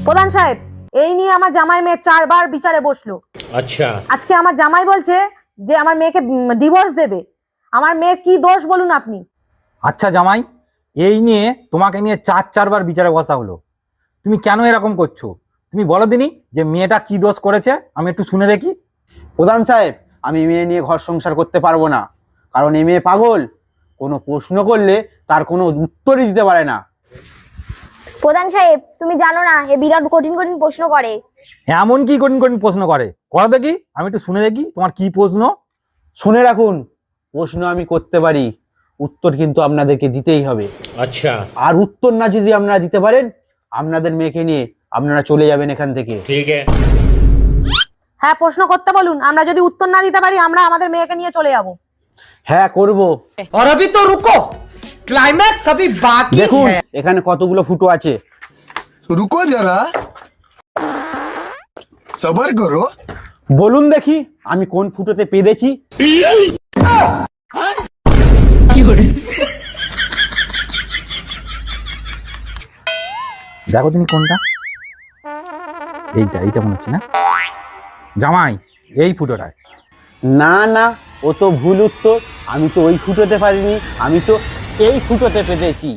প্রধান সাহেব, এই নিয়ে আমার জামাই মেয়ে 4 বার বিচারে বসলো। আচ্ছা, আজকে আমার জামাই বলছে যে আমার মেয়েকে ডিভোর্স দেবে। আমার মেয়ের কি দোষ বলুন আপনি? আচ্ছা জামাই, এই নিয়ে তোমাকে নিয়ে 4 বার বিচারে বসা হলো। তুমি কেন এরকম করছো? তুমি বলো দিনি যে মেয়েটা কি দোষ করেছে, আমি একটু শুনে দেখি। প্রধান সাহেব, আমি মেয়ে নিয়ে ঘর সংসার করতে পারবো না, কারণ এই মেয়ে পাগল। কোনো প্রশ্ন করলে তার কোনো উত্তরই দিতে পারে না। প্রধান সাহেব, তুমি জানো না এ বিরাট কঠিন কঠিন প্রশ্ন করে। এমন কি কঠিন কঠিন প্রশ্ন করে? করো দেখি, আমি একটু শুনে দেখি তোমার কি প্রশ্ন। শুনে রাখুন, প্রশ্ন আমি করতে পারি, উত্তর কিন্তু আপনাদেরকে দিতেই হবে। আচ্ছা, আর উত্তর না যদি আপনারা দিতে পারেন, আপনাদের মেয়েকে নিয়ে আপনারা চলে যাবেন এখান থেকে। ঠিক আছে? হ্যাঁ, প্রশ্ন করতে বলুন। আমরা যদি উত্তর না দিতে পারি, আমরা আমাদের মেয়েকে নিয়ে চলে যাব। হ্যাঁ, করব। और अभी तो रुको, क्लाइमैक्स अभी बाकी দেখুন है। এখানে কতগুলো ফুটো আছে। रुको जरा, सबर करो। বলুন দেখি আমি কোন ফুটোতে পেদেছি। দেখো তিনি কোনটা। এইটা মনে হচ্ছে না জামাই? এই ফুটোটায়। না না, ও তো ভুল উত্তর। আমি তো ওই ফুটোতে পারিনি, আমি তো এই ফুটোতে পেতেছি।